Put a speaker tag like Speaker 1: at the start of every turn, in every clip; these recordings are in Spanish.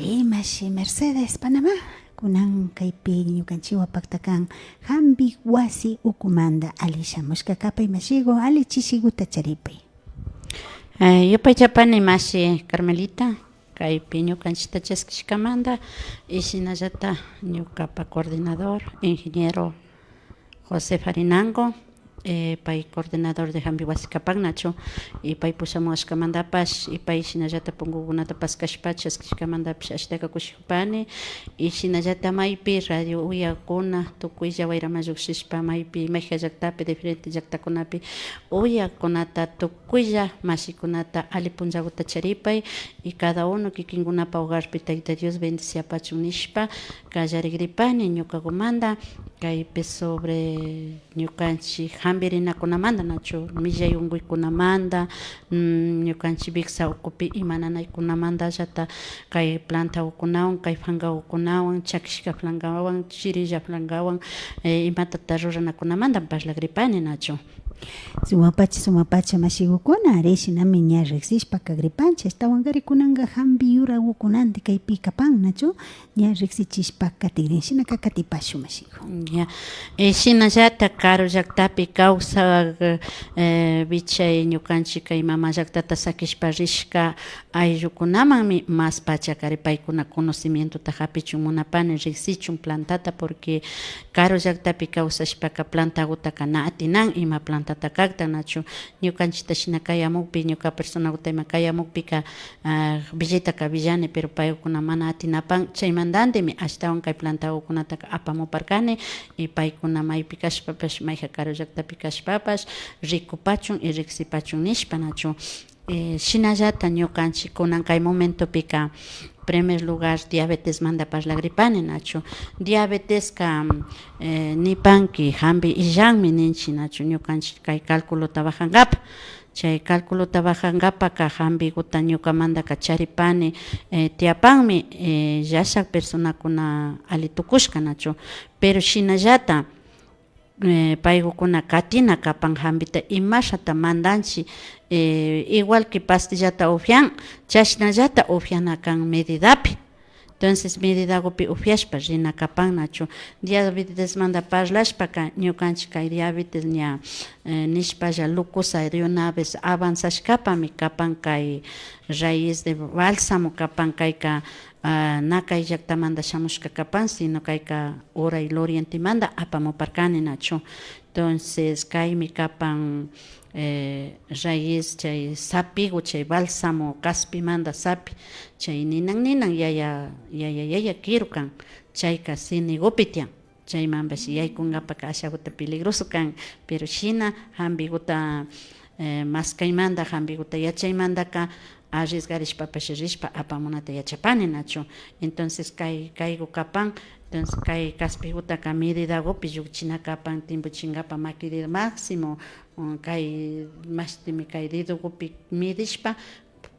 Speaker 1: Mashi Mercedes Panamá kunan kaypi ñukanchikwan paktakan hampi wasi ukumanta alishamushka kapay mashiku alichishiguta charipay.
Speaker 2: Yupaychapani mashi Carmelita kaypi ñukanchikta chaskishkamanta y shinallata ñukapa coordinador ingeniero José Farinango pay coordinador de hampi wasikapan nachu y pay pushamushkamantapash y pay shinallata punkukunatapas kashpa chaskishkamantapish ashtaka kushikpani y shinallata maypi radio uyakuna tukuylla wayrama llushishpa maypi Maija llaktapi diferente llaktakunapi uyakunata tukuylla mashikunata ali punllakuta charipay y cada uno kikinkunapa hogarpi Tayta Dios bendiciapachun nishpa kallarikgripani ñukakumanta kaypi sobre ñukanchik hambirinakunamanta nachu millay unkuykunamanta ñukanchik Vicsa ukupi imananaykunamanta allata kay planta ukunawan kay fanka ukunawan chakishka flankawan chirilla flankawan imatata ruranakunamanta parlagripani nachu.
Speaker 1: Sumapacha mashigukuna arishinami ña riksishpa kagripanchik tawankarikunaqa hampi yura ukunanti kaypi kapan nachu ña riksichishpa katigrinshina kakatipashun mashiku.
Speaker 2: Ya, shinallata Caro llaktapi kawsaq bichay ñukanchik kay mama llaktata sakishpa rishka ayllukunamanmi mas pachakari paykuna conocimientota hapichun munapani riksichun plantata porque Caro llaktapi kawsashpaka plantagutaka na atinan ima plantata kakta nachu ñukanchikta shina kay amukpi ñuka personakuta ima kay amukpika billitaka billani pero paykuna mana atinapan chaymantantimi ashtawan kay plantakunataka apamuparkani y paykuna maypi kashpapash Maija Caro llaktapi kashpapash rikupachun y riksipachun nishpa nachu shinallata ñukanchik kunan kay momentopika primer lugar diabetes manta parlagripani nachu diabeteska nipanki hampi illanmi ninchik nachu ñukanchik kay calculota bajankapa chay calculota bajankapaka hampikuta ñukamantaka charipani tiapanmi llashak personakuna ali tukushka nachu pero shinallata paykukuna katina kapan hampita imashata mandanchik igual que pastillata upian chashnallata upiana kan medidapi entonces medidakupi upiashpa rina kapan nachu diabetes manta parlashpaka ñukanchik kay diabetes ña nishpalla lukusay una vez avanzashkapami kapan kay raíz de bálsamo kapan kayka na kay llaktamanta shamushka kapan sino kayka Uray Orientimanta apamuparkani nachu entonces kaymi kapan raíz chay sapigu chay bálsamo kaspimanta sapi chay ninan yaya kiru kan chayka sinigupi tiyan chaymanpash yaykunkapaka ashakuta peligroso kan pero shina hampikuta maskaymanta hampikuta yachaymantaka arriesgarishpapash rishpa apamunata yachapani nachu entonces kayku kapan entonces kay kaspikutaka medidakupi llukchina kapan timpuchinkapa maquirida máximo kay mashtimi kay dedokupi midishpa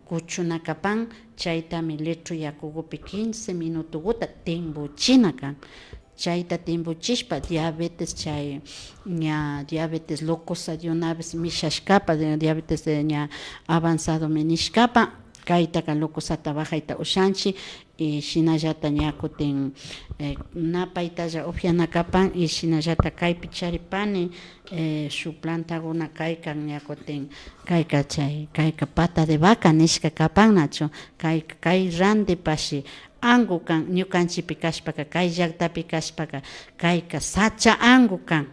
Speaker 2: kuchuna kapan chaytami litro yakukupi 15 minutukuta timpuchina kan chayta timpuchishpa diabetes chay ña diabetes locosa de una vez mishashkapa diabetes de ña avanzado nishkapa kaytaka locosata bajayta ushanchik y shinallata ña kutin napaytalla upyana kapan y shinallata kaypi charipani shuk plantakuna kaykan ña kutin kayka chay kayka pata de vaca nishka kapan nachu kay randipashi angu kan ñukanchikpi kashpaka kay llaktapi kashpaka kayka sacha angu kan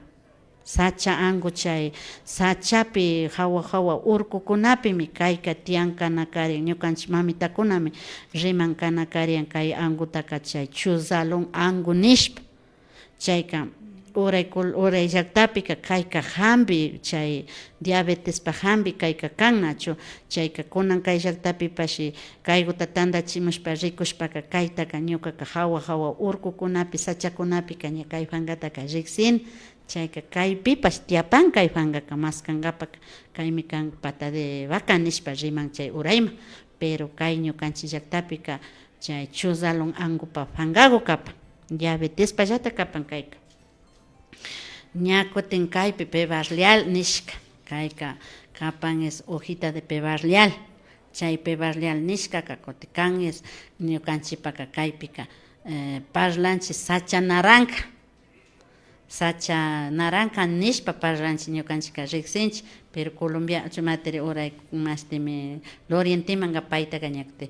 Speaker 2: sacha angu chay sachapi hawa urkukunapimi kayka tiyankana karin ñukanchik mamitakunami rimankana karin kay angutaka chay chuzalun angu nishpa chayka uray llaktapika kayka hampi chay diabetespa hampi kayka kan nachu chayka kunan kay llaktapipashi kaykuta tantachimushpa rikushpaka kaytaka ñukaka hawa urkukunapi sachakunapika ña kay pankataka riksin chayka kaypipash tiapan kay pankaka maskankapak kaymi kan pata de vaca nishpa riman chay urayman pero kay ñukanchik llaktapika chay chuzalun angupa pankaku kapan diabetespa llata kapan kayka ña kutin kaypi pebarleal nishka kayka kapan es hojita de pebarleal chaypi barrial nishkaka kuti kan es ñukanchipaka kaypika parlanchik sacha naranja nishpa parlanchik ñukanchika ricksinchik pero Colombia chumatiri uray mastimi Lorientimanga paytaka ñakuti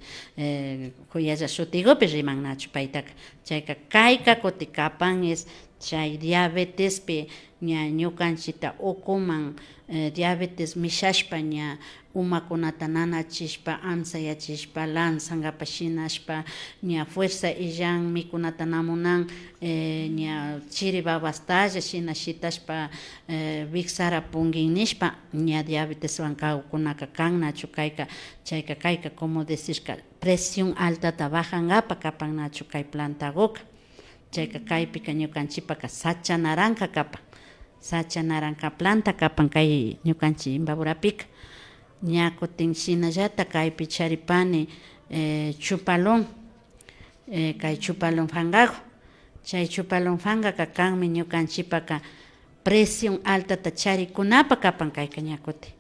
Speaker 2: kuyalla shutigupi rimannachu paytaka chayka kayka kuti kapan es chay diabetespi ña ñukanchita ukuman diabetes mishashpa ña umakunata nanachishpa amsayachishpa lanzangapak shinashpa ña fuerza illan mikunata namunan ña chiri babastalla shina shitashpa viksara pungin nishpa ña diabeteswan kawkunaka kannachu kayka chayka kayka como decirka presión altata bajangapak kapan nachu kay plantagoka chayka kaypika ñukanchipaka sacha naranja kapan sacha naranja planta kapan kay ñukanchik Imbaburapika ña kutin shinallata kaypi charipani chupalon kay chupalon fangago chay chupalon fangaka kanmi ñukanchipaka presión altata charikunapak kapan kayka ña kutin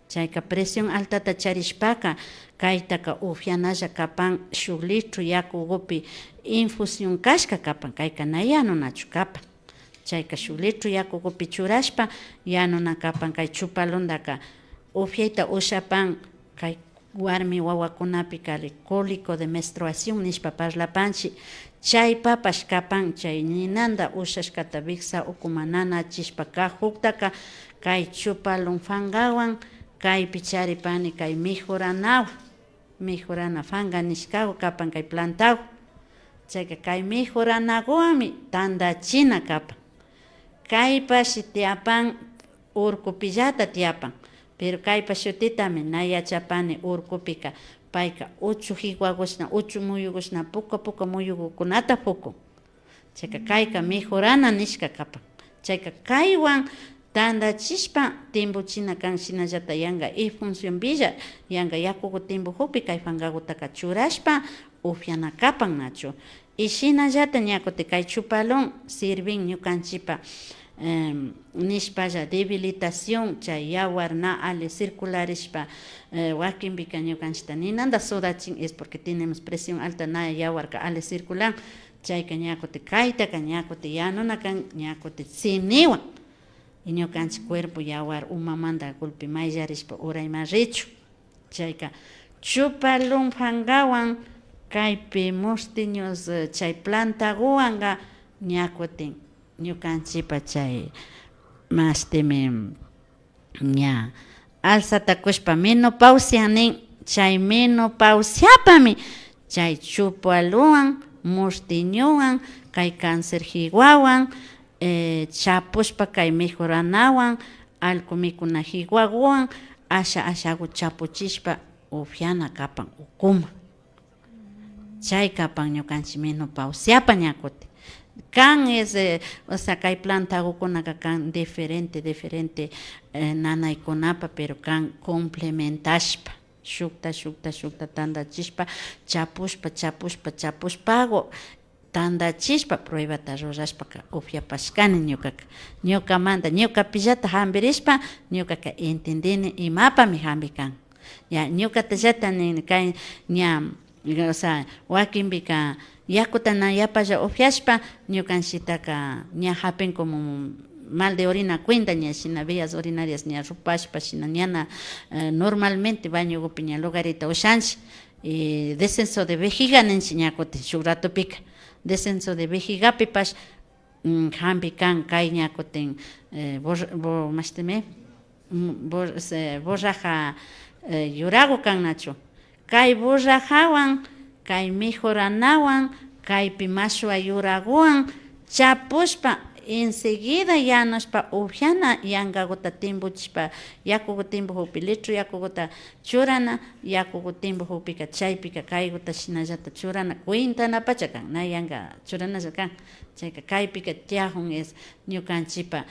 Speaker 2: chayka presión altata charishpaka kaytaka upianalla kapan shuk litro yakupi infusión kashka kapan kayka na yanunachu kapan chayka shuk litro yakupi churashpa yanuna kapan kay chupalondaka upiayta ushapan kay warmi wawakunapi kari cólico de menstruación nishpa parlapanchik chay papash kapan chay ninanda ushashkata viksa ukumanana chishpa kajuktaka kay chupalon fangawan kaypi charipani kay mejorana fanga nishkago kapan kay plantago chayka kay mejoranagoami tandachina kapan kaypashi tiapan urkupillata tiapan pero kaypash shutitami nayachapani urkupika payka 8 higuagushna 8 muyugushna puka muyugukunata pukun chayka kayka mejorana nishka kapan chayka kaywan tandachishpa timbuchina kan shinallata yanga y función villa yanga yakuku timbujupi kay fangagutaka churashpa upiana kapan nachu y shinallata ñakuti kay chupalon sirvin ñukanchipa nishpalla debilitación chay yawar na ale circularishpa wakinpika ñukanchita ninanda sudachin es porque tenemos presión alta na yawarka ale circular chayka ñakuti kaytaka ñakuti yanunakan ñakuti siniwan y ñukanchik cuerpo yawar umamanta golpe mayllarishpa urayman richu chayka chupalon fangawan kaypi mostiños chay plantaguanga ñakutin ñukanchipa chay mastimi ña alzata kushpa menopausia nin chay menopausiapami chay chupalwan mostiñuwan kay cáncer higuawan chapushpa kay mejoranawan algo mikuna higuaguwan ashagu chapuchishpa upiana kapan ukuma chay kapan ñukanchik menopausiapa ñakuti kan es o sea kay plantagokunaka kan diferente nanaykunapa pero kan complementashpa shukta tandachishpa chapushpago tandachishpa pruebata rurashpaka upiapashkani ñukamanta ñukapillata hambirishpa ñukaka entendini imapami hambi kan ya ñukatallata nini kay ña o sea wakinpika yakuta na yapalla upiashpa ñukanchitaka ña hapen como mal de orina cuenta ña shina vías urinarias ña rupashpa shina ñana normalmente bañugupi ña lugarita ushanchik y descenso de vejiga ninchik ñakutin shuk ratupika descenso de vejigapipash hampi kan kay ñakutin borraja yuragu kan nachu kay borrajawan kay mejoranawan kaypi mashua yuraguwan chapushpa enseguida yanushpa upiana yangaguta timbuchishpa yakugu timbujupi litro yakuguta churana yakugu timbujupika chaypika kayguta shinallata churana cuintanapacha kan na yanga churanalla kan chayka kaypika tiajun es ñukanchipa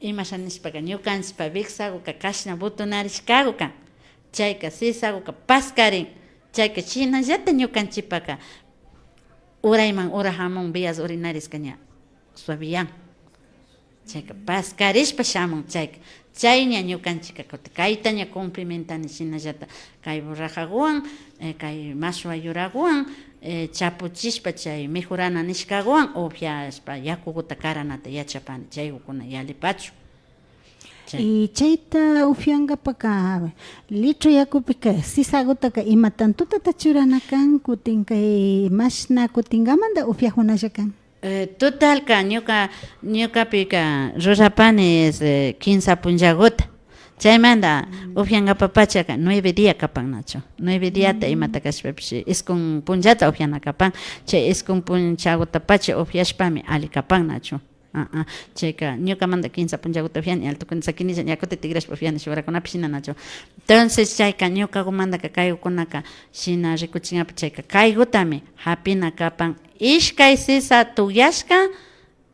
Speaker 2: imashanishpaka ñukanchipa viksaguka kashna butunarishkagu kan chayka sisaguka paskarin chayka shinallata ñukanchipaka urayman urahamun vías urinarias kaña suaviyan chayka pascarishpa shamun chayka chayña ñukanchika kuti kaytaña cumplimentani shinallata kay rajawan kay mashwa yurawan chapuchishpa chay mejorana nishkawan upiashpa yakukuta karanata yachapani chaykuna yalipachu.
Speaker 1: Y chayta upiankapaka litro yakupika sisagutaka ima tantutata churanakan kutin kay mashna kutinkamanta upiajunalla kan.
Speaker 2: Totalka ñukapika rurapani 15 punllaguta chaymanta upiankapa pachaka 9 días kapan nacho 9 días imata kashpapish iskun punllata upiana kapan chay iskun punchaguta pacha upiashpami ali kapan nacho chayka ñukamanta 15 punllaguta upiani altukuna sakinilla ñakuta tigrashpa upiani shurakunapi shina nacho. Entonces chayka ñukakumantaka kaykunaka shina rikuchingapi chayka kaygutami hapina kapan ishkay sisa tuyashka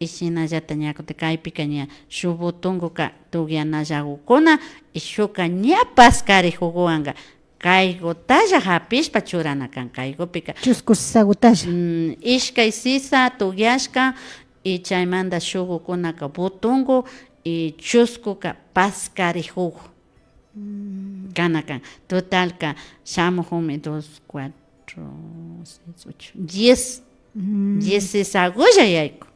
Speaker 2: y shinallata ñakuti kaypika ña shuk butunkuka tuyanallagukuna y shukka ña paskarikuwanka kaygutalla hapishpa churana kan kaygupika
Speaker 1: chusku sisagutalla
Speaker 2: ishkay sisa tuyashka y chaymanta shukukunaka butunku y chuskuka paskarikuku kanakan totalka shamuhumi 2, 4, 6, 8, 10 sisagulla yayku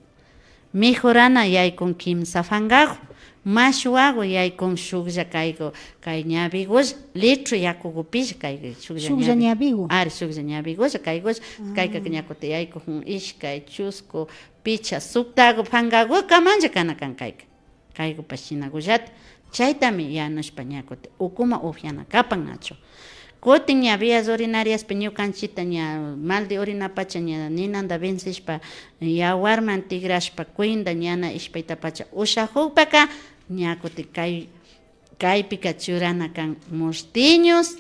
Speaker 2: mejorana yaykun kimsa fangaku mashwagu yaykun shuklla kayku kay ñabigulla litro yakukupish kay
Speaker 1: shuklla ñabigu
Speaker 2: ari shuklla ñabigulla kaygulla kayka ñakuti yaykun ishkay chusku picha suktagu fangaguka mancha kanakan kayka kaykupash shinagullata chaytami yanushpa ñakuti ukuma upiana kapan nacho. Kutin ña vías urinariaspa ñukanchita ña mal de orinapacha ña ninanta vencishpa yawarman tigrashpa cuinda ñana ishpayta pacha ushakukpaka ñakuti kaypika churana kan mostiños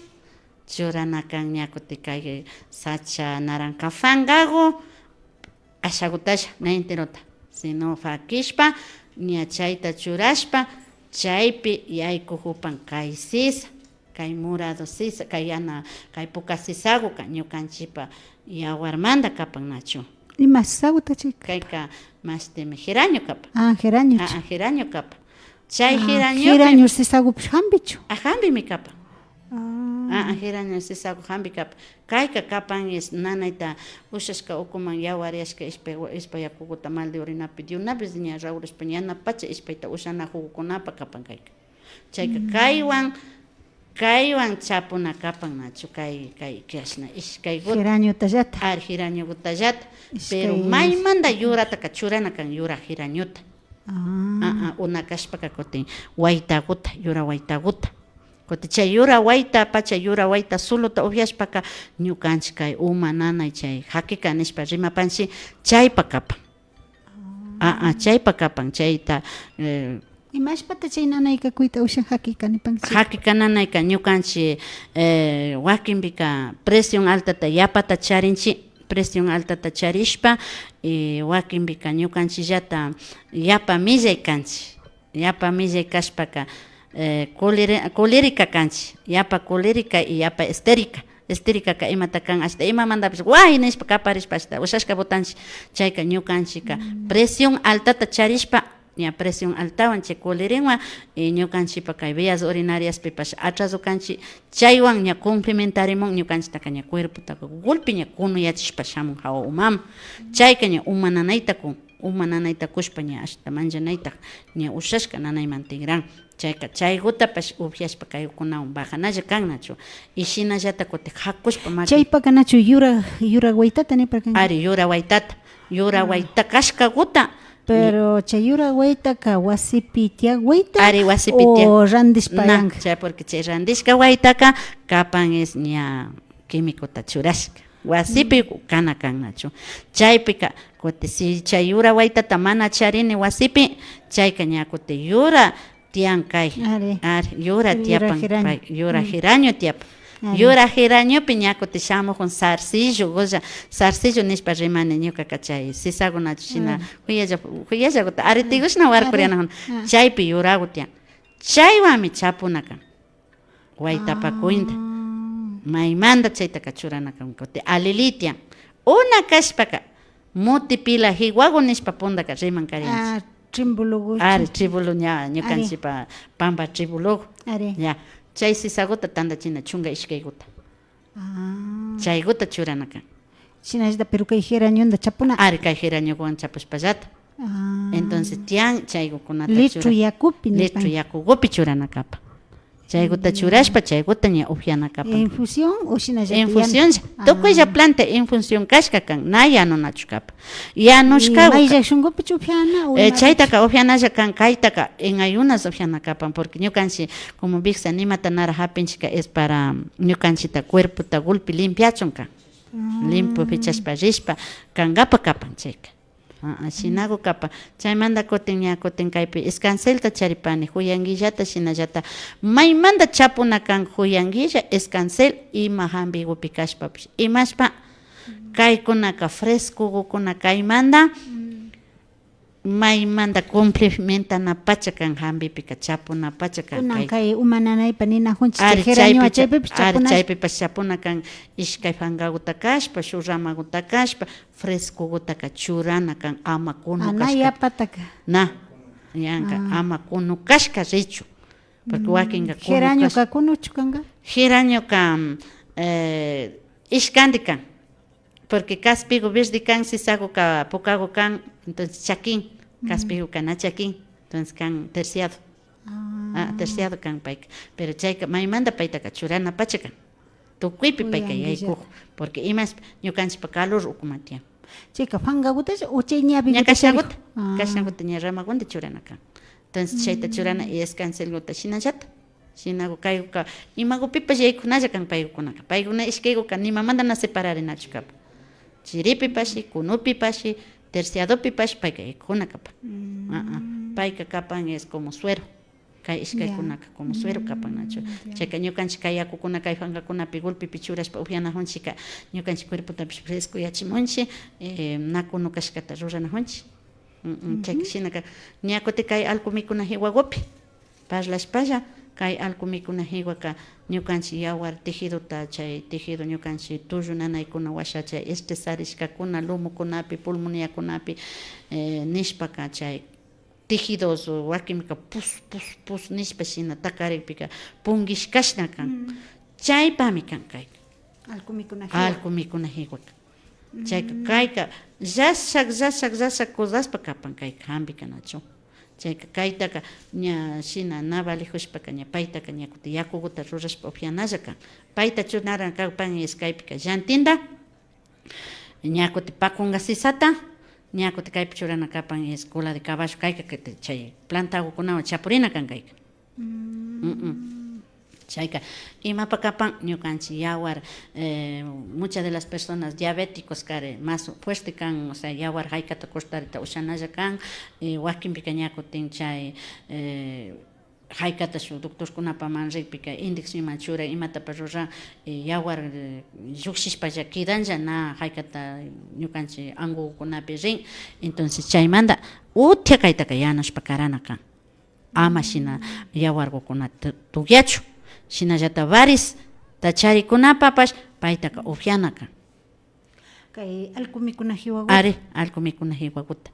Speaker 2: churana kan ñakuti kay sacha naranja fangagu ashagutasha na enterota sino fakishpa ña chayta churashpa chaypi yaykujupan kay sisa kay morado sisa kay ana kay puka sisaguka ñukanchipa yawarmanta kapan nachu.
Speaker 1: Ima sisaguta chayka
Speaker 2: kayka mashtimi geranio kapan
Speaker 1: geranio
Speaker 2: geranio kapan chay
Speaker 1: geranio sisagupish hambichu
Speaker 2: hambimi kapan geranio sisagu hambi kapan kayka kapan es nanayta ushashka ukuman yawariashka ishpa yakukuta mal de orinapi diunapis ña rawrashpa ñanapacha ishpayta ushana jugukunapa kapan kayka chayka kaywan chapuna kapan nachu kay kashna ishkay
Speaker 1: geranio tallata
Speaker 2: geranio tallata pero maymanta yurataka churana kan yura geraniota una kashpaka kutin waytaguta yura waytaguta kutin chay yura wayta pacha yura wayta suluta upiashpaka ñukanchik kay uma nanay chay hakika nishpa rimapanshi chaypa kapan chaypa kapan chayta
Speaker 1: imashpata chay nanayka kuyta ushan hakika nipanchik
Speaker 2: hakika nanayka ñukanchik wakinpika presión altata yapata charinchik presión altata charishpa wakinpika ñukanchillata yapa millay kanchik yapa millay kashpaka colérica kanchik yapa colérica y yapa histérica ka imata kan hasta imamantapish way nishpa kaparishpa hasta ushashka botanchik chayka ñukanchika presión altata charishpa ña presión altawan chay colerinwan ñukanchipa kay vías urinariaspipash atraso kanchik chaywan ña complementarimun ñukanchitaka ña cuerpotaka golpe ña kunuyachishpa shamun hawa umama chayka ña uma nanayta kushpa ña ashta manchanayta ña ushashka nanayman tigran chayka chaykutapash upiashpa kaykunawan bajanalla kan nachu y shinallata kutin hakushpa
Speaker 1: chaypaka nachu yura waytata niparkan
Speaker 2: ari yura wayta kashkakuta
Speaker 1: pero chay yura waytaka wasipi tiyak wayta
Speaker 2: ari wasipi tiyak
Speaker 1: o randishpa yanka
Speaker 2: chay porque chay randishka waytaka kapan es ña químicota churashka wasipi kana kan nachu chaypika kutin si chay yura waytata mana charini wasipi chayka ña kutin yura tiyan kay ari yura tiyapan yura geranio tiyapan yura geraniopi ña kutin shamuhun zarcillo golla zarcillo nishpa rimani ñukaka chay sisagunachu shina huyallakuta ari tigushna warkurianajuna chaypi yuragu tiyan chaywanmi chapuna kan waytapakuyta maymanta chaytaka churana kan kutin alili tiyan una kashpaka muti pila hiwagu nishpa puntaka riman karianchik
Speaker 1: Trimbulugu.
Speaker 2: Ari tribulu ñukanchipa pampa tribulugu.
Speaker 1: Ari.
Speaker 2: Ya. Chay sisaguta tandachina chunga ishkayguta. Chayguta churanakan.
Speaker 1: Shinashda pero kay hirañunda chapuna.
Speaker 2: Ari kay hirañuwan chapuspallata. Entonces tian chaygukunata
Speaker 1: litro yakupi.
Speaker 2: Litro yakugupi churanakapa. Chayguta churashpa chayguta ña upyanakapa.
Speaker 1: En función o shinashda.
Speaker 2: En función. Tukulla planta en función kashka kan na yanunachu kapa. Yanushka.
Speaker 1: Maylla shungupi upyana.
Speaker 2: Chaytaka upyanalla kan kaytaka en ayunas upyanakapan porque ñukanchi como bixa nimata nara hapinchika es para ñukanchita cuerpota gulpi limpiachun kan. Limpio fichashpa rishpa kangapa kapan chayka. Shinago kapa chaymanta kutin ña kutin kaypi escancelta charipani huyanguillata shinallata maymanta chapuna kan huyanguilla escancel ima hambigupi kashpapish imashpa kaykunaka frescogukuna kaymanta maymanta complementana pacha kan hambipika chapuna pacha kan
Speaker 1: kay umananaypa ninajunchik
Speaker 2: ari
Speaker 1: chapuna
Speaker 2: chaypipas chapuna kan ishkay fangaguta kashpa shuk ramaguta kashpa frescogutaka churana kan ama kunu
Speaker 1: kashka
Speaker 2: na yanka ama kunu kashka richu porque wakinga kunu
Speaker 1: geraño ka kunu chukanga
Speaker 2: geraño kan ishkandi kan porque caspigo verde kan sisago ka pokago kan entonces chaquín caspigo kan chaquín entonces kan terciado terciado kan paika pero chayka maymanta paytaka churana pachakan tukuypi payka yaykuj porque imas ñukanchikpa calor ukumatian
Speaker 1: chayka fangagutas o chay ñapi
Speaker 2: ña kashnguta ña ramagunta churana kan entonces chayta churana y escancelguta shinallata shinago kayuka imagupipas yaykunalla kan paykunaka paykuna ishkayguka nimamantana separarinachu kapa chiripipashi kunupipashi terciadopipashi payka yaykunakapa payka kapan es como suero kay ishkaykunaka como suero kapan nachu chayka ñukanchik kay yakukuna kay fangakunapi gulpipi churashpa upyanajunchika ñukanchik cuerpotapish fresco yachimunchik na kunu kashkata ruranajunchik chayka shinaka ña kutin kay alku mikuna hiwagupi parlashpalla kay alku mikuna hiwaka ñukanchik yawar tejidota chay tejido ñukanchik tullu nanaykuna washa chay sarishkakuna lumukunapi pulmoniakunapi nishpaka chay tejidos wakimika pus nishpa shina takaripika pungishkashna kan chaypami kan kayka alku mikuna hiwaka chayka kayka llashak kudaspa kapan kayka hampika nachu chayka kaytaka ña shina na valijushpaka ña paytaka ña kutin yakuguta rurashpa upyanalla kan payta chunaran kapan es kaypika llantinda ña kutin pakunga sisata ña kutin kaypi churana kapan es cola de caballo kayka chay plantagukunawan chapurina kan kayka chayka imapa kapan ñukanchik yawar muchas de las personas diabéticos kare más fuerte kan o sea yawar haykata costarita ushanalla kan wakinpika ña kutin chay haykata shuk doctorkunapaman rikpika indiccionman chura imatapas rura yawar llukshishpalla kidanlla na haykata ñukanchik angukunapi rin entonces chaymanta utya kaytaka yanushpa karana kan ama shina yawargukunata tukyachu shinallata varis tacharikunapapash paytaka upyanaka
Speaker 1: kay alku mikuna hiwaguta
Speaker 2: ari alku mikuna hiwaguta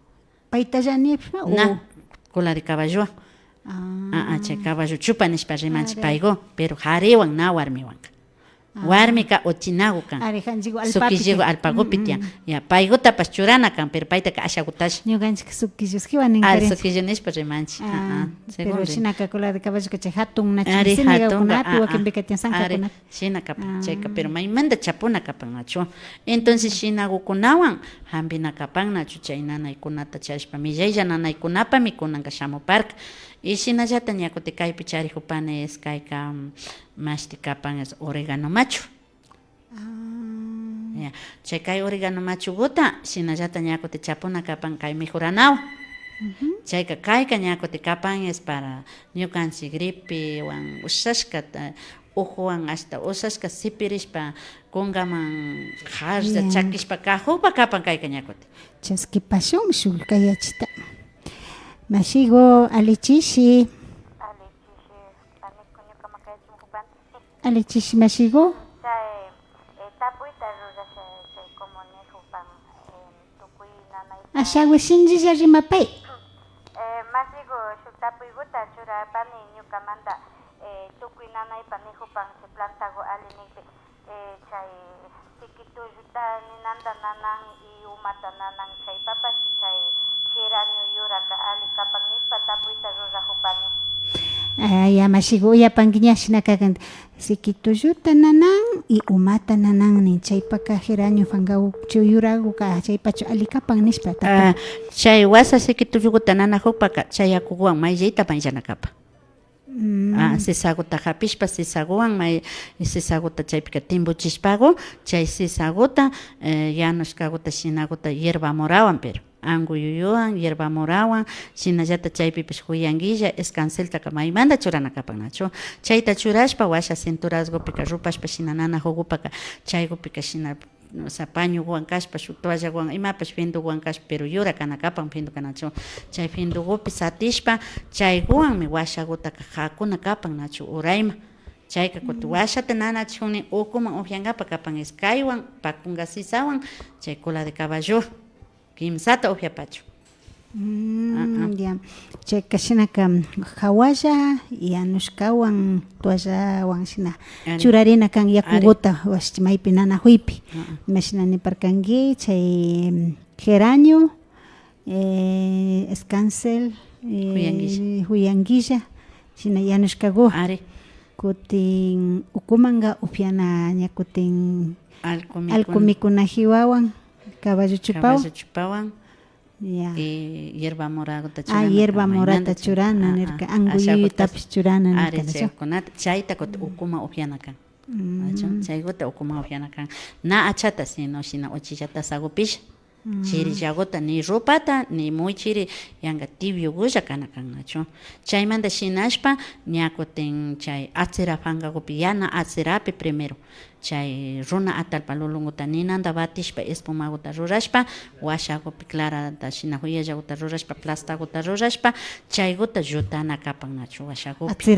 Speaker 1: paytalla nipma
Speaker 2: na cola de caballo chay caballo chupa nishpa rimanchik paygo pero hariwan na warmiwanka warmika uchinagu kan sukilligu alpagupi tiyan ya paygutapas churana kan pero paytaka ashagutash
Speaker 1: ñukanchik sukillus hiwaninkarin
Speaker 2: sukillu nishpa rimanchik
Speaker 1: pero shinaka cola de caballo chay hatun nachu
Speaker 2: ari
Speaker 1: simigakunapi wakinpika tiyan sankakunapi
Speaker 2: shina kapan chayka pero maymanta chapuna kapan nachu entonces shinagukunawan hampina kapan nachu chay nanaykunata charishpa millaylla nanaykunapa mikunanka shamuparka y shinallata ña kutin kaypi charikupani es kayka mashti kapan es oregano machu chay kay oregano machuguta shinallata ña kutin chapuna kapan kay mejoranawa chayka kayka ña kutin kapan es para ñukanchik gripe wan ushashkata ujuwan hasta ushashka sipirishpa kungaman jarsa chakishpa kajupa kapan kayka ña kutin
Speaker 1: chaskipashun shuk kayachita Mashigo alichishi mashigo ashawe shinji rimapay
Speaker 3: Masigo shuktapuiguta churapani ñukamanta tukuy nanaypa nihupan si plantago alinipi chay sikitulluta ninanta nanan y umata nanan chaypapas chay geranio yuraka ali kapan nispa tapuyta rurahupani.
Speaker 1: Ya masigo uyapankiña shinakakan sikitulluta nanan y umata nanan nin chaypaka geranio fangaw chuyuraguka chaypachu alikapan nispa
Speaker 2: chay wasa sikitulluta nanahukpaka chay yakuwan mayllita panllanakapa. Sisaguta hapishpa sisaguwan may sisaguta chaypika timbuchishpago chay sisaguta yanushkaguta shinaguta hierba morawan pero anguyuyuwan hierba morawan shinallata chaypipish huyanguilla escancelta maymanta churanakapan nachu chayta churashpa washa cinturazgopika rupashpa shina nanahukupaka chaygupika shina pañuwan kashpa shuk toallawan imapash finduwan kashpa pero yura kanakapan findu kanachu chay findugupi satishpa chayguwanmi washagutaka hakuna kapan nachu urayma chayka kutin washata nanachikuni ukuman upyankapa kapan iskaywan pakunga sisawan chay cola de caballo kimsata upyapachu.
Speaker 1: Ya chay kashinaka hawalla yanushkawan toallawan shina churarina kan yakuguta wash maypi nanahuypi mashina niparkanki chay geranio escancel huyanguilla shina yanushkagu kutin ukumanga upyana ña kutin alkumikunajiwawan caballo chupawan hierba morada churana
Speaker 2: hierba
Speaker 1: morada churana nirka anguyutapish churana
Speaker 2: nirka chayta kutin ukuma upyanakan chaykuta ukuma upyanakan na achata sino shina uchillata sagupish chiri llaguta ni rupata ni muy chiri yanga tibio gulla kanakan nachu chaymanta shinashpa ña kutin chay acerapangakupi yana acerapi primero chay runa atalpa lulunguta ninanta batishpa espumaguta rurashpa washakupi clarata shina huyallaguta rurashpa plastaguta rurashpa chayguta llutana kapan nachu washakupi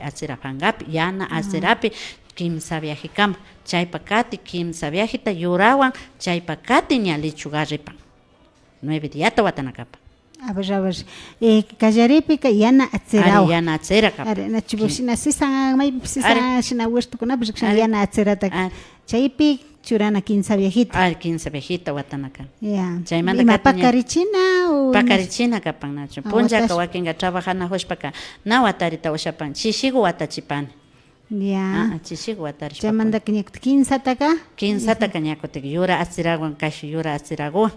Speaker 2: acerapangapi yana acerapi kimsa viajikama chaypa kati kimsa viajita yurawan chaypa kati ña lechugarripan 9 diyata watanakapa
Speaker 1: a ver kallaripika yana acerao
Speaker 2: yana acera kapa
Speaker 1: nachu shina sisan may sisan shina huertukunapish yana acerata chaypi churana kimsa viajita
Speaker 2: kimsa viajita watanaka
Speaker 1: chaymanta ima pakarichina o
Speaker 2: pakarichina kapan nachu punllaka wakinga trabajana hushpaka na watarita ushapan chishigu watachipani chishigu watarish
Speaker 1: chaymanta kinsataka
Speaker 2: ñakutik yura acerawan kashi yura aceraguwan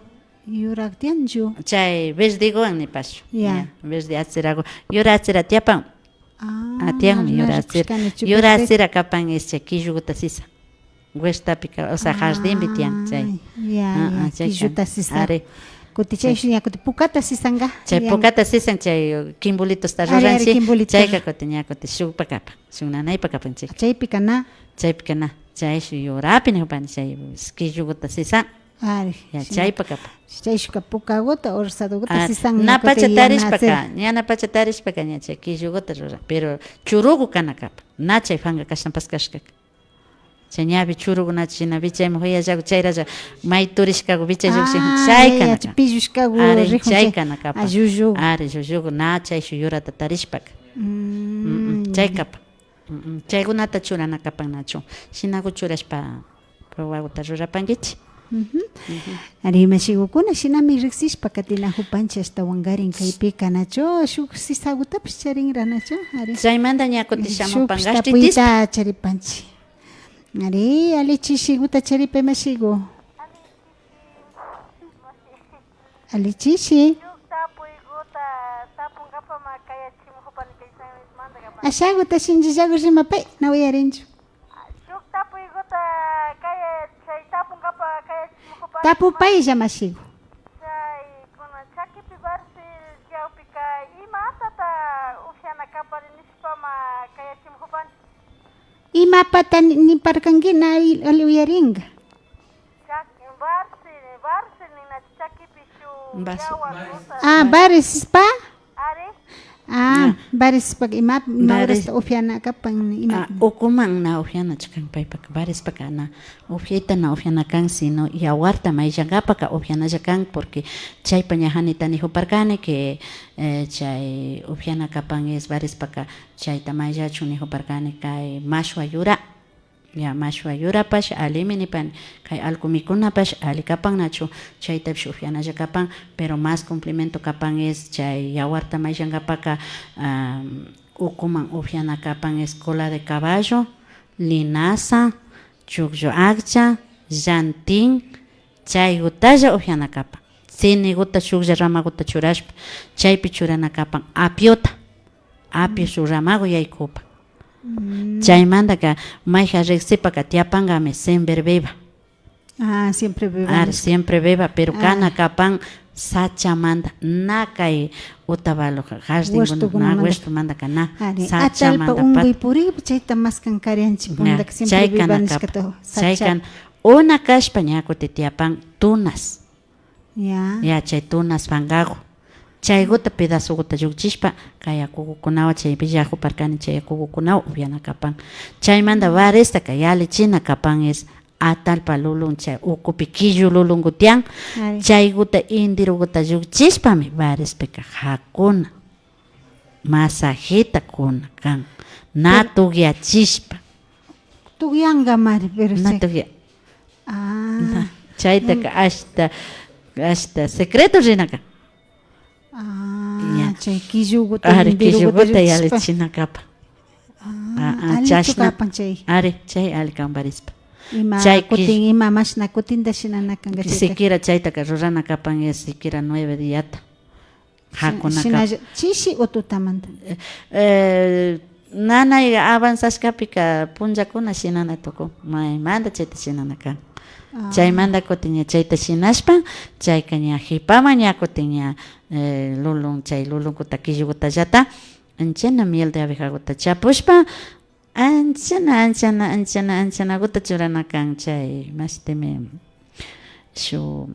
Speaker 1: yuraktianchu
Speaker 2: chay verdeguwan nipashu verde aceraguwan yura acera tiapan atianmi yura acera kapan killuguta sisa huestapika o sea jardinpi tian chay
Speaker 1: killuta sisa kuti chayshi ña kuti pukata sisanga
Speaker 2: chay pukata sisan chay kimbulitos ruranchi chayka kuti ña kuti shukpa kapan shuk nanaypa kapan
Speaker 1: chaypika na
Speaker 2: chayshi yurapi nipani chay killuguta sisan chaypa kapan
Speaker 1: chayshka pukaguta o rosadoguta sisan
Speaker 2: na pacha tarishpaka ña pacha tarishpaka ña chay killuguta ruran pero churugu kana kapan na chay fanga kashanpas kashkaka chay ñapi churuguna china bichaymi huyallagu chayralla may turishkagu bichay llukshin chaykana
Speaker 1: pillushkagu
Speaker 2: chaykana kapa llullugu na chayshu yurata tarishpaka chaykapa chaykunata churana kapan nachu shinaku churashpa probaguta rurapankichik
Speaker 1: ari mashigukuna shinami riksishpa katinahupanchik ashtawan garin kaypika nachu shuk sisagutapish charinra nachu
Speaker 2: chaymanta ña kutin shamupan
Speaker 1: gashtitispa charipanchik ari alichishiguta charipe mashigu alichishi ashaguta shinjillagu rimapay na uyarinchu tapupaylla mashigu imapata niparkankina ali uyaringa barispa Baris pak ima horas ufiana kapan ima.
Speaker 2: Ukuman na ufiana chakan paypak baris paka na ufieta na ufiana kan sino yawarta mayllangapa ka ufiana chakan porque chaypa ñajanita nihuparkani que chay ufiana kapan es baris paka chayta mayllachu nihuparkani kay mashwa yura. Ya mashwa yurapash aliminipan kay alkumikunapash ali kapan nachu chaytapish ufianalla kapan pero más complemento kapan es chay yawarta mayllankapaka ukuman ufiana kapan es cola de caballo, linaza, chukllu akcha, llantin chay gutalla ufiana kapan siniguta shuklla ramaguta churashpa chaypi churana kapan apiota apio shuk ramagu yaykupan chaymanta ka mayja riqsipaka tiapangami siempre beba.
Speaker 1: Siempre beba.
Speaker 2: Siempre beba, pero kana kapan sachamanta nakay utabalo jardín huesto manda kana sachamanta
Speaker 1: pat. Unguy puri chayta maskan karianchi pundak siempre beba niskato.
Speaker 2: Chaykan una kashpa ñakuti tiapan tunas. Ya chay tunas fangago. Chayguta pedazuguta llukchishpa kay akukukunawa chay villajo parkani chay akukukunawa upiana kapan chaymanta varesta kay alichina kapan es atalpa lulun chay ukupi killu lulun gutian chayguta indiruguta llukchishpami varespeka hakuna masajita kuna kan na tugyachishpa
Speaker 1: tugyanga mari pero
Speaker 2: na tugya chaytaka hasta secreto rinaka.
Speaker 1: Chay killuguta
Speaker 2: yale china kapa.
Speaker 1: Chashna chay.
Speaker 2: Chay alikan barispa.
Speaker 1: Chay kutin ima mashna kutinda shinana kanga chayta.
Speaker 2: Siquiera chaytaka rurana kapan es siquiera 9 días. Hakuna kapa.
Speaker 1: Chishi o tutamanta.
Speaker 2: Nana avanzashkapika punjakuna shinana toko. Manda chayta shinana kan. Chaymanta kutiña chayta shinashpa chayka ña hipama ña kutiña lulun chay lulunkuta killukuta llata anchana miel de abejakuta chapushpa anchanakuta churana kan chay mastimi shu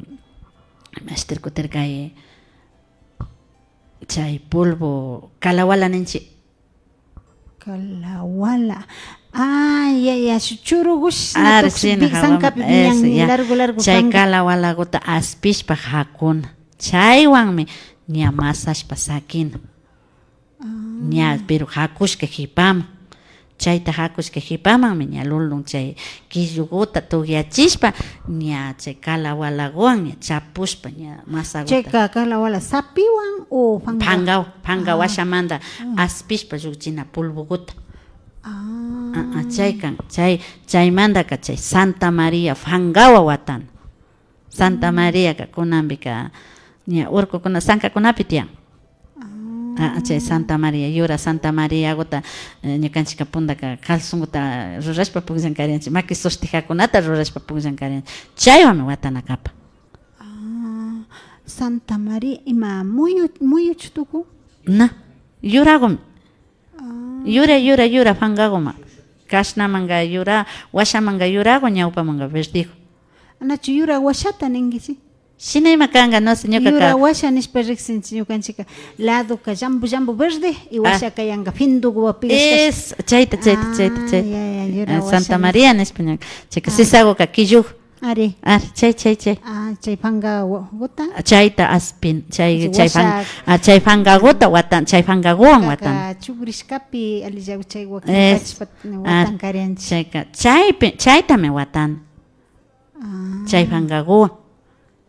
Speaker 2: masterkuterkay chay polvo kalawala ninchi
Speaker 1: kalawala. Ya, churugush.
Speaker 2: Largo. Chay kalawalaguta aspishpa hakuna. Chaywanmi ña masashpa sakina. Ña pero hakushka hipama. Chayta hakushka hipamanmi ña lulun chay killuguta tugyachishpa ña chay kalawalaguwan ña chapushpa ña masaguta.
Speaker 1: Chay kalawala sapiwan o
Speaker 2: pangaw washamanta aspishpa llukchina polvoguta. Chaykan chaymanta chay Santa María fangawa watan. Santa María ka kunambika ña urkukuna sankakunapi tiyan. Chay Santa María yura Santa María gota ñukanchika puntaka calzonguta rurashpa pugllankarianchik maki sustijakunata rurashpa pugllankarianchik chaywami watana kapa.
Speaker 1: Santa María ima muy chutuku.
Speaker 2: Na yuragumi. Yura fangagoma. Kashnamanga yura, washamanga yurago ñawpamanga verdigo.
Speaker 1: Anachu yura washata ningisi.
Speaker 2: Shinayma kanga no señor kaka.
Speaker 1: Yura washa nishpa riqsinchi ñukanchika lado ka jambu verde y washa kayanga findugo wapigas.
Speaker 2: Es chayta. Santa María en español. Chika sisago ka killu.
Speaker 1: Ari.
Speaker 2: Chay.
Speaker 1: Chay fanga gota.
Speaker 2: Chayta aspin. Chay fanga gota watan. Chay fanga guan watan.
Speaker 1: Chugrishkapi alijaw chay watan karianchi.
Speaker 2: Chayta me watan. Chay fanga guan.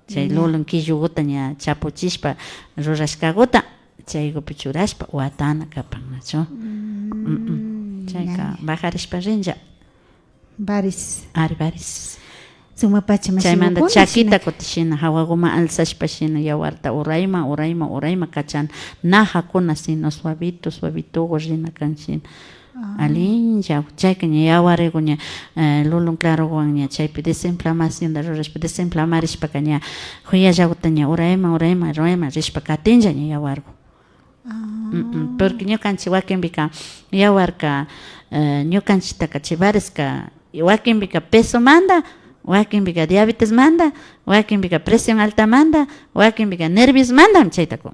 Speaker 2: Chay lulun killuguta ña chapuchishpa rurashkaguta chaygupi churashpa watana kapan nachu. Chayka bajarishpa rinlla.
Speaker 1: Baris.
Speaker 2: Chaymanta chakita kutishina hawaguma alsashpa shina yawarta urayma kachan najakuna sino suavito rina kanshin. Alinja chayka ña yawarigu ña lulun clarowan ña chaypi desinflamación da rurashpa desinflamarishpaka ña huyallaguta ña urayma rishpa katinlla ña yawargu. Porque ñukanchik wakinpika yawarka ñukanchiktaka chibarisqa wakinpika peso manda, wakinpika diabetes manda, wakinpika presión alta manda, wakinpika nervios manda chaytaku.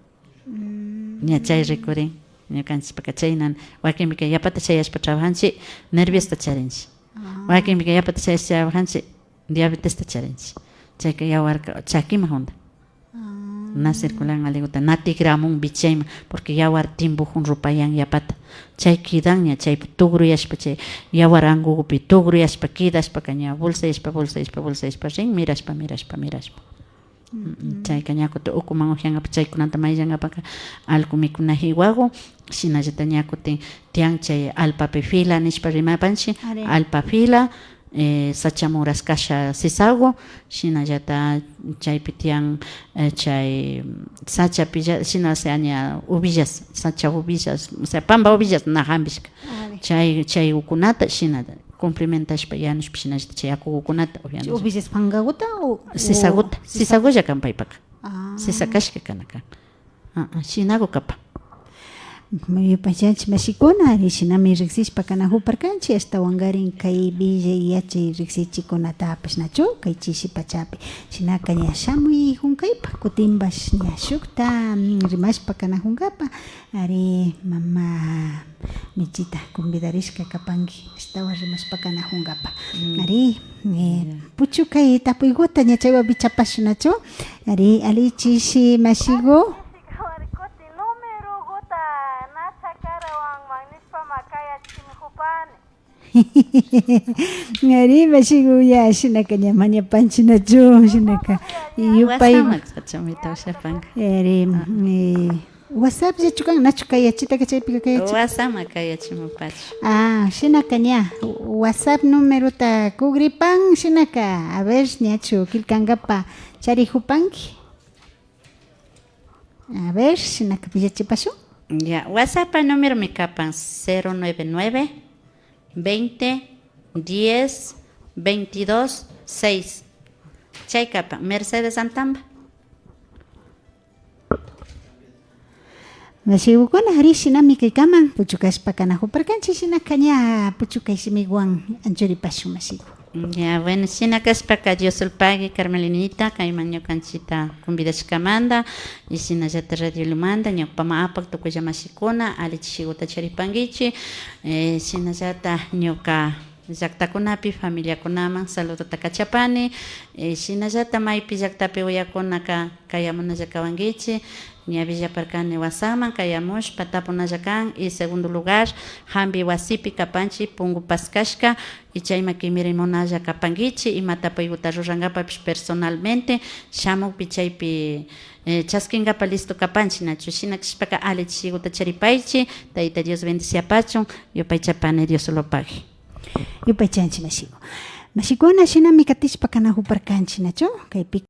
Speaker 2: Ña chay rikurin. ñukanchikpaka chaynan wakinpika yapata chayashpa trabajanchik nerviosta charinchik wakinpika yapata chayashpa trabajanchik diabetesta charinchik chayka yawarka chakima honda na circulan aliguta na tigramun bichayman porque yawar timbujun rupayan yapata chay kidanña chay tugruyashpa chay yawar angupi tugruyashpa kidashpaka ña bolsayashpa rin mirashpa chayka ñakutin ukuman upiangapa chaykunata mayllangapaka algo mikuna hiwagu shinallata ñakutin tiyan chay alpapi fila nishpa rimapanchik alpa fila sachamuras kasha sisago shinallata chaypi tiyan chay sachapilla shina sea ña uvillas sacha uvillas o sea pamba uvillas na hambishka chay ukunata shinata complementashpa yanushpa shinallata chay akukunata
Speaker 1: uvillas pangaguta o
Speaker 2: sisagulla kan paypaka sisakashka kanaka shinago kapa
Speaker 1: Pachanchik mashikuna rishinami riksishpa kana huparkanchik astawan garin kay villa yachay riksichikunatapash nachu kay chishi pachapi shinaka ña shamuy hunkaypa kutimbash ña shukta rimashpa kana hunkapa ari mama michita convidarishka kapanki astawan rimashpa kana hunkapa ari puchu kay tapuygota ña chaywa bichapash nachu ari ali chishi mashigo ngari mashigu ya shinaka nyamanya panchina jo shinaka yupay eri WhatsApp je chukan nachuka ya chita que chay pika kaya
Speaker 2: WhatsApp kaya chimupach
Speaker 1: shinaka nya WhatsApp número ta kugripan shinaka a ver nyachu kilkangapa chari hupanki a ver shinaka pillachipasu
Speaker 2: ya WhatsApp número mi kapan 099 20 10 22 6 Chaykapa Mercedes Antamba
Speaker 1: Mashigukuna harishinami kaykaman puchukashpa kana huparkanchik shinaka ña puchukaysimiwan anchuripashu mashigu
Speaker 2: ya bueno shinakashpaka Dios ulpagi Carmelinita kayman ñukanchita convidashkamanta y shinallata radio lumanta ñukpama apak tukuylla mashikuna alichishiguta charipankichik shinallata ñuka llaktakunapi familiakunaman saludota kachapani shinallata maypi llaktapi uyakunaka kayamunalla kawankichik ña villaparkani wasaman kayamushpa tapunalla kan y segundo lugar hambi wasipi kapanchik pungu paskashka y chayma kimirimunalla kapankichik imatapaykutta rurankapapish personalmente shamukpi chaypi chaskinkapa listo kapanchik nachu shinakashpaka alichishiguta charipaychik tayta Dios bendiciapachun yupay chapani Dios lo pague
Speaker 1: yupay chanchi mashigu mashiguna shinami katishpa kana huparkanchik nachu kaypi